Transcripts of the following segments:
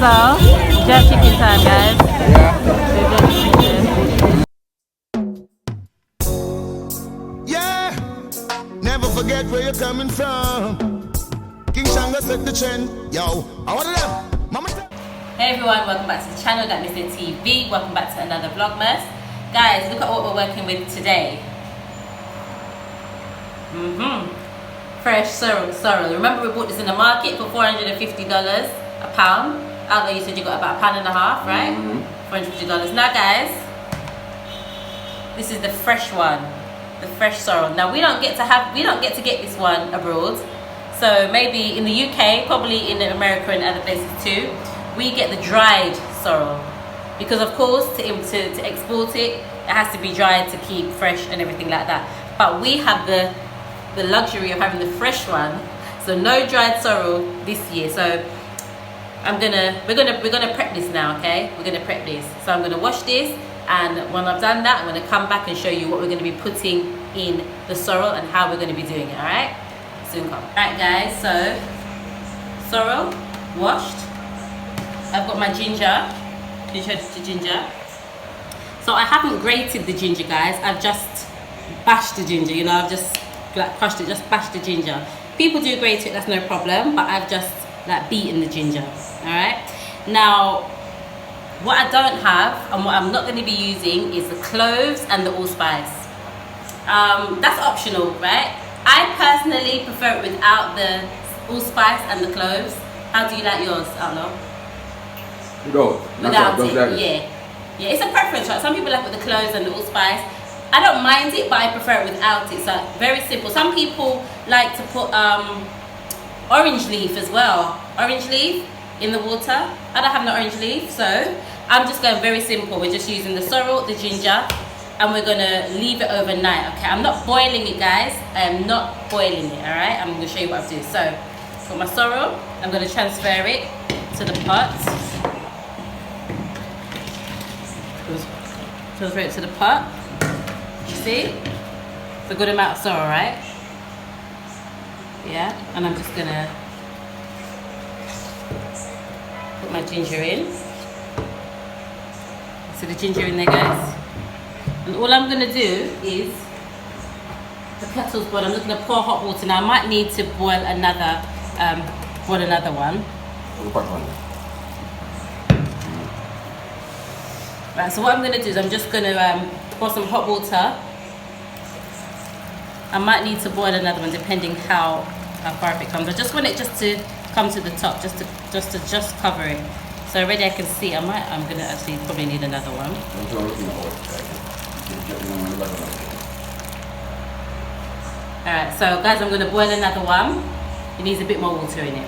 So, jerk chicken time, guys. Yeah. Yeah. Never forget where you're coming from. King Shanga set the trend. Yo, I want them. Mama. Hey everyone, welcome back to the channel, datmisehtv. Welcome back to another Vlogmas. Guys, look at what we're working with today. Fresh sorrel. Remember we bought this in the market for $450 a pound. Out there you said you got about £1.50, right? $450. Now guys, this is the fresh one, the fresh sorrel. Now we don't get to get this one abroad. So maybe in the UK, probably in America and other places too, we get the dried sorrel. Because of course, to export it, it has to be dried to keep fresh and everything like that. But we have the luxury of having the fresh one, so no dried sorrel this year. So we're gonna prep this now, okay? We're gonna prep this. So I'm gonna wash this, and when I've done that, I'm gonna come back and show you what we're gonna be putting in the sorrel and how we're gonna be doing it. All right? Soon come. All right, guys. So sorrel washed. I've got my ginger. So I haven't grated the ginger, guys. I've just bashed the ginger. You know, I've just like crushed it, just bashed the ginger. People do grate it, that's no problem, but I've just like beaten the ginger. All right. Now, what I don't have and what I'm not going to be using is the cloves and the allspice. That's optional, right? I personally prefer it without the allspice and the cloves. How do you like yours, Outlaw? Without it, yeah. It's a preference, right? Some people like with the cloves and the allspice. I don't mind it, but I prefer it without it. So very simple. Some people like to put orange leaf as well. Orange leaf in the water. I don't have no orange leaf, so I'm just going very simple. We're just using the sorrel, the ginger, and we're gonna leave it overnight. Okay, I'm not boiling it, guys. I am not boiling it. All right, I'm gonna show you what I'm doing. So, got my sorrel. I'm gonna transfer it to the pot. Transfer it to the pot. You see? It's a good amount of sorrel, right? Yeah, and I'm just gonna put my ginger in. So the ginger in there, guys. And all I'm gonna do is, the kettle's boiled. I'm just gonna pour hot water. Now I might need to boil another one. Right, so what I'm going to do is I'm just going to pour some hot water. I might need to boil another one depending how far it comes. I just want it just to come to the top, just to cover it. So already I can see I'm going to actually probably need another one. Alright, so guys, I'm going to boil another one. It needs a bit more water in it.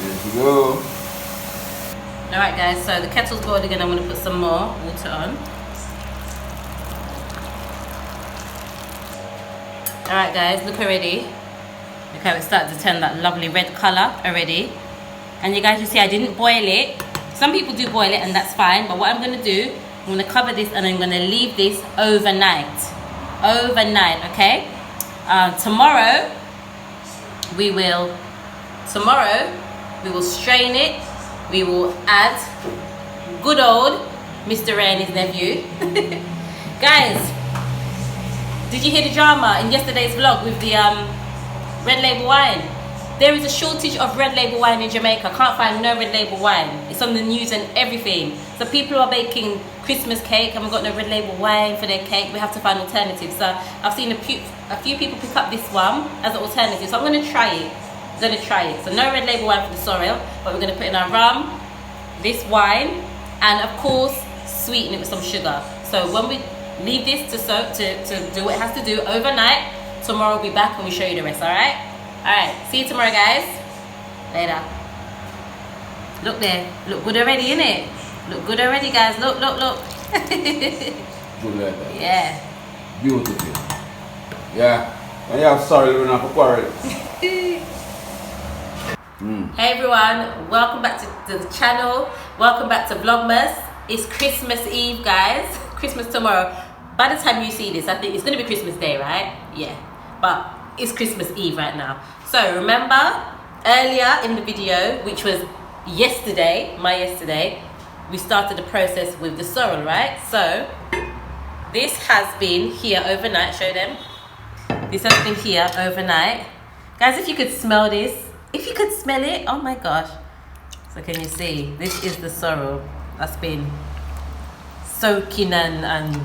There you go. Alright guys, so the kettle's boiled again. I'm going to put some more water on. Alright guys, look already. Look how it's starting to turn that lovely red colour already. And you guys, you see I didn't boil it. Some people do boil it and that's fine. But what I'm going to do, I'm going to cover this and I'm going to leave this overnight. Overnight, okay? Tomorrow we will strain it. We will add good old Mr. Ray and his nephew. Guys, did you hear the drama in yesterday's vlog with the red label wine? There is a shortage of red label wine in Jamaica. Can't find no red label wine. It's on the news and everything. So people are baking Christmas cake and we've got no red label wine for their cake. We have to find alternatives. So I've seen a few people pick up this one as an alternative. So I'm going to try it. So no red label wine for the sorrel, but we're going to put in our rum, this wine, and of course sweeten it with some sugar. So when we leave this to do what it has to do overnight, tomorrow we'll be back and we'll show you the rest. Alright, see you tomorrow guys. Later. Look there, look good already, innit? Look good already guys, look. Good like that. Yeah. Beautiful. Yeah. And you have sorrel, we're not for quarrel. Hey everyone, welcome back to the channel. Welcome back to Vlogmas. It's Christmas Eve, guys. Christmas tomorrow. By the time you see this, I think it's going to be Christmas Day, right? Yeah. But it's Christmas Eve right now. So remember earlier in the video, which was yesterday, we started the process with the sorrel, right? So this has been here overnight. Show them. This has been here overnight. Guys, if you could smell this, if you could smell it, oh my gosh. So can you see? This is the sorrel that's been soaking and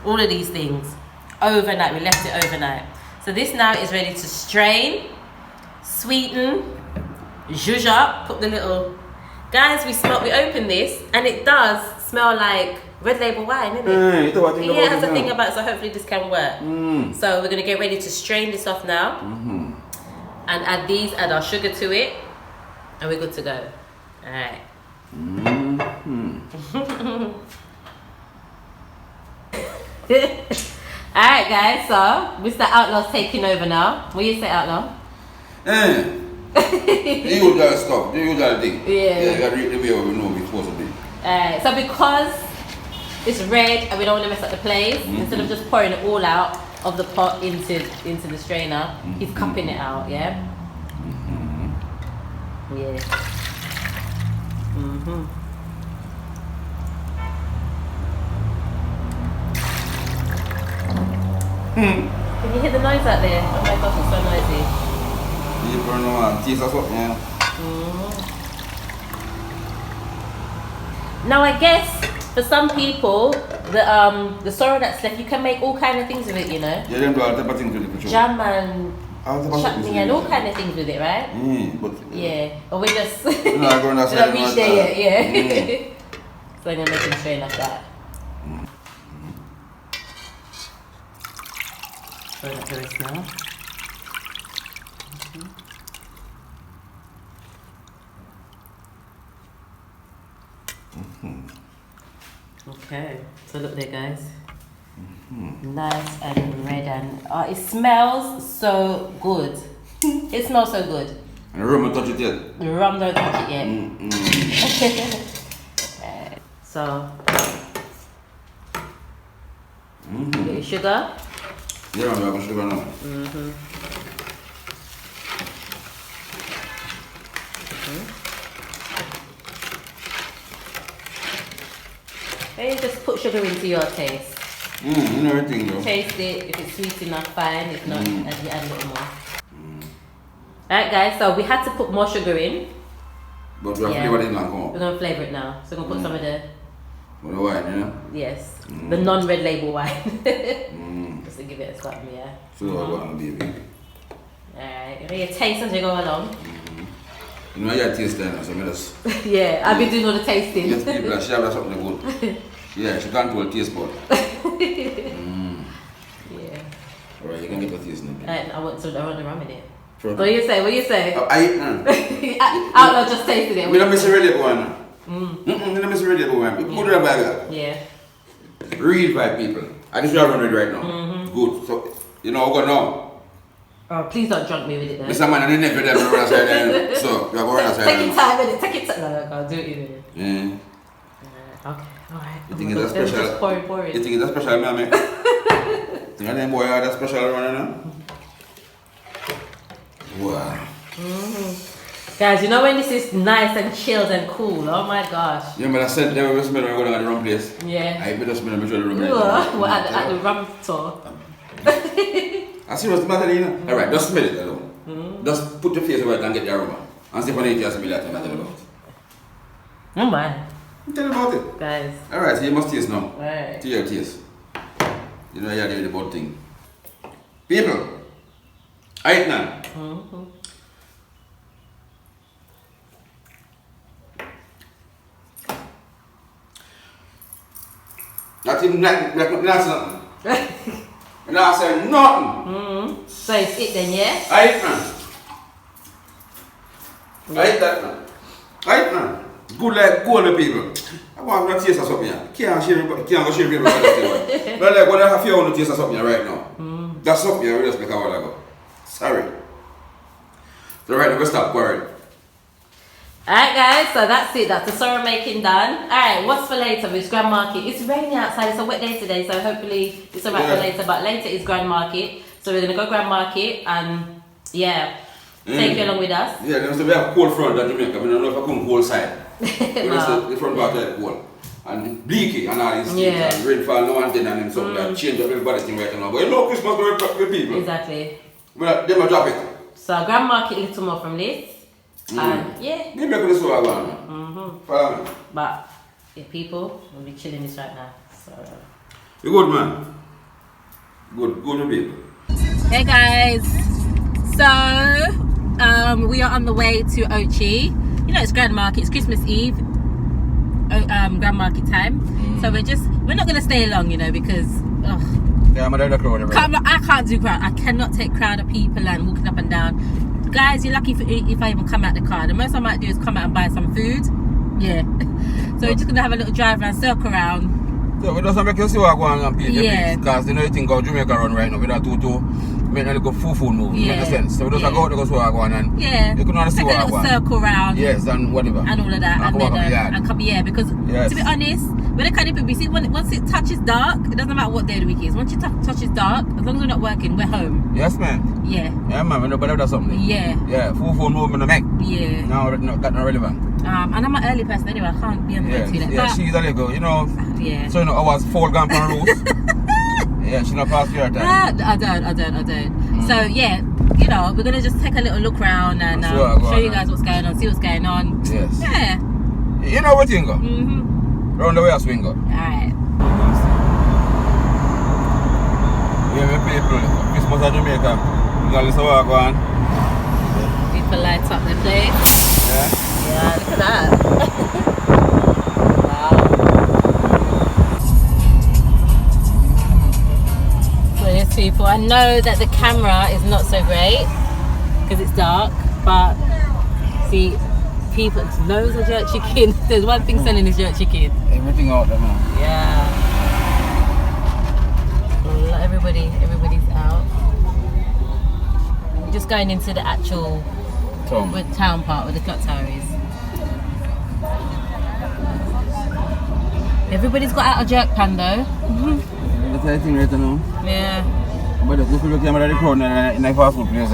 all of these things overnight. We left it overnight. So this now is ready to strain, sweeten, zhuzh up, put the little... Guys, we opened this and it does smell like red label wine, isn't it? Yeah, it has a thing about it, so hopefully this can work. So we're going to get ready to strain this off now and add our sugar to it, and we're good to go. Alright. Alright guys, so Mr. Outlaw's taking over now. What do you say, Outlaw? The usual stuff, the usual thing. Yeah. You gotta read the way we know we're supposed to be. Alright, so because it's red and we don't want to mess up the place, instead of just pouring it all out of the pot into the strainer, he's cupping it out, yeah? Yeah. Can you hear the noise out there? Oh my gosh, it's so noisy. You burn on teeth or something, yeah. Now I guess for some people, the sorrel that's left, you can make all kind of things with it, you know. Yeah, them do all type of things with it, for sure. Jam and chutney and all kind of things with it, right? But yeah, but we just no, I'm going to we don't reach there yet, yeah. So I'm gonna make him strain off that. Throw that the rest now. Okay, so look there, guys. Nice and red, and it smells so good. It smells so good. And the rum don't touch it yet. The rum don't touch it yet. So, get your sugar. Yeah, I'm going to sugar now. Okay, just put sugar into your taste. Everything though. Taste it. If it's sweet enough, fine. If not, you add a little more. Alright guys, so we had to put more sugar in. But we have to flavor it now, come on. We're going to flavour it now. So we're going to put some of the... With the wine, you know? Yes, the non-red label wine. Just to give it a something, yeah. So I want to be big. Alright, you taste as we go along. You know, you taste that, so I just... Yeah, I've been doing all the tasting. Yes, people are sure something good. Yeah, she can't hold taste bud. Yeah. Alright, you can get the taste now. And I want the rum in it. Sure. What do you say? What do you say? I eat none. Outlaw just tasted it. We don't miss a red label one. We don't miss a red label one. We put it on bag. Yeah. Read by people. I just have it right now. Good. So, you know, we're going now. Oh, please don't drunk me with it though. Mr. Man, I didn't never them run outside there. So, you're going outside. Take your time with it. Take your time. No, I'll do it in a minute. Yeah. Okay, alright. You think it's special? Just pour it. You think it's special, man? You think them boy are that special running now? Wow. Guys, you know when this is nice and chilled and cool? Oh my gosh. Yeah, but I said they were smelling going to the wrong place. Yeah. I better smell the rum. What, at the rum tour? I see what's the matter, you know? Alright, just smell it alone. Just put your face over it and get the aroma. And see if you can smell that and tell about it. Oh my. Tell about it. Guys. Alright, so you must taste now. Alright. To your taste. You know you're doing the bad thing. People, I eat now. Not even nothing. And I said nothing. So it's it then, yeah? I eat man. I eat that man. I eat man. Good like gold people. I want to taste of something here. Can't go share people. But like when I have you want to taste of something right now. That's something I really just make a while ago. Sorry. So right now we stop worrying. Alright guys, so that's it. That's the sorrel making done. Alright, what's for later with Grand Market? It's raining outside, it's a wet day today, so hopefully it's alright for later. But later is Grand Market. So we're going to go Grand Market and Yeah. Take you along with us. Yeah, there was we have cold front at Jamaica. I don't know if I come cold side. The front part of the cold. And bleaky and all these things. And rainfall no one then and then something that change up everybody's thing right now. But you know Christmas with people. Exactly. Well, they might drop it. So Grand Market little more from this. And yeah. Maybe I could have saw one. Follow me. But yeah, people will be chilling this right now. So you good, man? Good to people. hey guys. So we are on the way to Ochi. You know it's Grand Market, it's Christmas Eve. Grand Market time. So we're not gonna stay long, you know, because yeah, I'm a crowd. I can't do crowd. I cannot take crowd of people and walking up and down. Guys, you're lucky if I even come out the car. The most I might do is come out and buy some food. Yeah. So we're just gonna have a little drive around, circle around. So we just make you see what going on, people. Yeah. Because you know you think about Jamaica run right now with that to make a little full move. Yeah. Make sense. So we just go out to see what going on. Yeah. You can only see what going on. Take a little circle around. Yes, and whatever. And all of that. And come here because to be honest, when the kind of people see once it touches dark, it doesn't matter what day of the week is. Once it touches dark, as long as we're not working, we're home. Yes, man. Yeah. Yeah, man. When nobody does something. Yeah. Yeah. Full move in the neck. Yeah. No, that's not relevant. And I'm an early person anyway. I can't be on the road too late. Yeah, she's a little, you know. Yeah. So you know, I was fall gone from the roof. Yeah, she not past your time. I don't. So yeah, you know, we're gonna just take a little look around and show you guys what's going on, see what's going on. Yes. Yeah. You know what you go? Round the way I swing go. Alright. Yeah, my people, Christmas at Jamaica. You got listen what go on. People light up the place. Yeah. Yeah, look at that. Wow. So yes, people, I know that the camera is not so great because it's dark, but see, people, loads of jerk chicken. There's one thing selling is jerk chicken. Everything out there, man. Yeah. Everybody's out. We're just going into the actual town part where the clock tower is. Everybody's got out a jerk pan though. That's the thing right now. Yeah. But if you look at the crowd in a fast food place,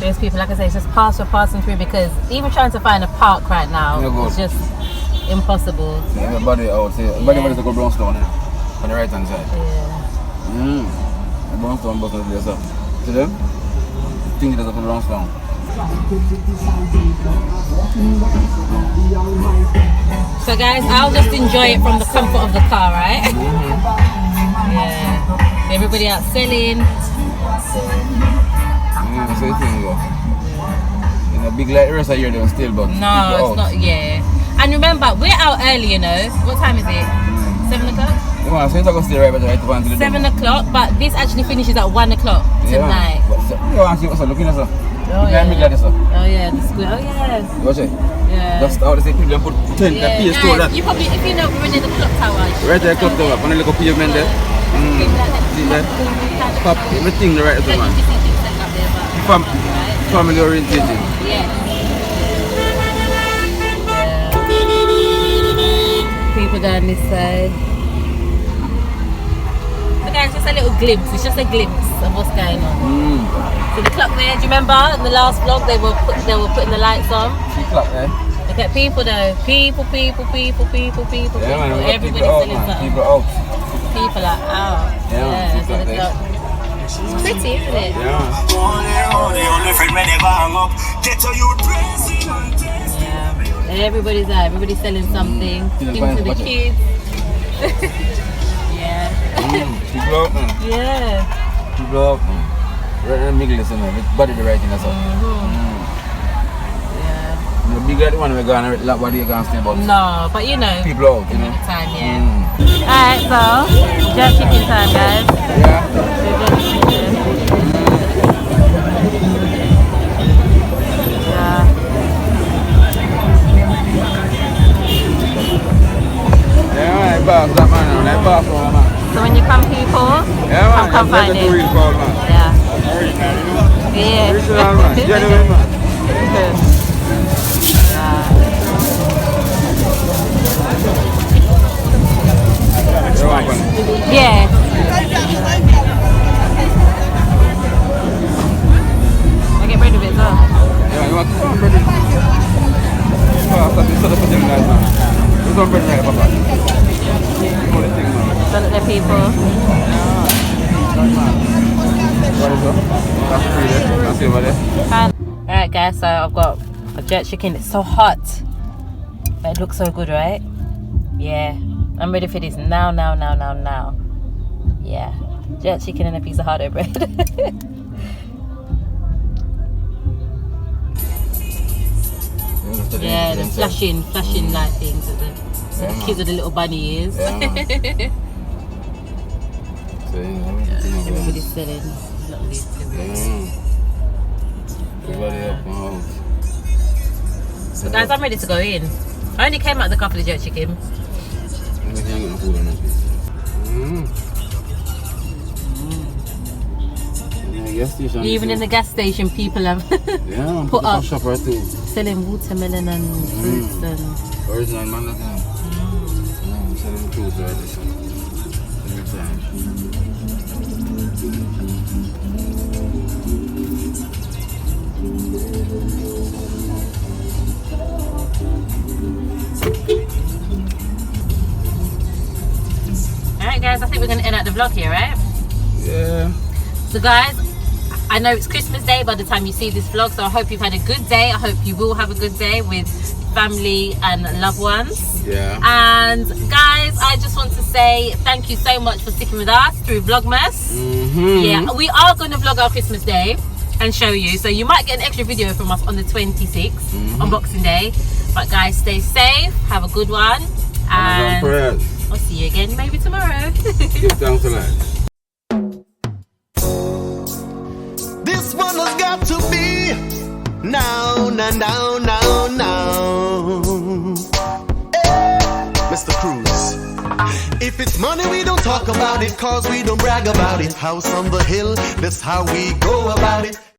There's people, like I say, it's just passing through because even trying to find a park right now is just impossible. See everybody out here. Everybody's a good brownstone on the right hand side. Yeah. The brownstone bus is there, so. See them? I think it is a good brownstone. So guys, I'll just enjoy it from the comfort of the car, right? Yeah. Everybody out selling. So you think go. In a big light race here, they'll still, but no, it's not. Yeah. And remember, we're out early, you know. What time is it? 7 o'clock? Yeah, so you're stay right until the 7 o'clock, but this actually finishes at 1 o'clock tonight. You want to see what's looking at us? Oh yeah, the squid. Oh yes. What's it? Yeah. Just out of the people put tent, the PS store that. You probably, if you know, we're near the clock tower. Right there, clock tower, on the little pavement there. See that? Pop, everything right there, man. Family oriented. Yeah. People down this side. So guys, just a little glimpse. It's just a glimpse of what's going on. So the clock there. Do you remember in the last vlog they were putting the lights on? See clock there. Look at people though. People. Yeah, man, Everybody's selling something. People out. People are out. Yeah, so the clock. It's pretty, isn't it? Yeah. Yeah. Everybody's out. Everybody's selling something. Things for the kids. Yeah. People out, man. Yeah. People out, man. Right in the middle, isn't it? With body the right thing or something. Yeah. The bigger the one we're going to what you can stay about. No, but you know. People out, you know. Time, yeah. Alright, so jerk chicken time, guys. Yeah. Jerk chicken. Yeah. Yeah, I pass that man, I pass all man. So when you come people, come find him. Yeah. Yeah. Original man, genuine man. Yeah. I get rid of it as well. Yeah, you want some bread? Instead of putting guys now. There's some bread right, Papa. Don't let the people. What is up? That's free there. That's over there. Alright guys, so I've got a jerk chicken. It's so hot. But it looks so good, right? Yeah. I'm ready for this now. Yeah. Jerk chicken and a piece of hard bread. Yeah, the flashing light things with the kids with the little bunny ears. Everybody's selling. So guys, I'm ready to go in. I only came out the couple of jerk chicken. Even in the gas station, people have put up selling watermelon and fruits and original man. Selling fruits right every time. Alright guys, I think we're going to end out the vlog here, right? Yeah. So guys, I know it's Christmas Day by the time you see this vlog, so I hope you've had a good day. I hope you will have a good day with family and loved ones. Yeah. And guys, I just want to say thank you so much for sticking with us through Vlogmas. Yeah, we are going to vlog our Christmas Day and show you. So you might get an extra video from us on the 26th, on Boxing Day. But guys, stay safe, have a good one. And I'll see you again maybe tomorrow. Give thanks to life. This one has got to be now. Hey, Mr. Cruz. If it's money, we don't talk about it, cause we don't brag about it. House on the hill, that's how we go about it.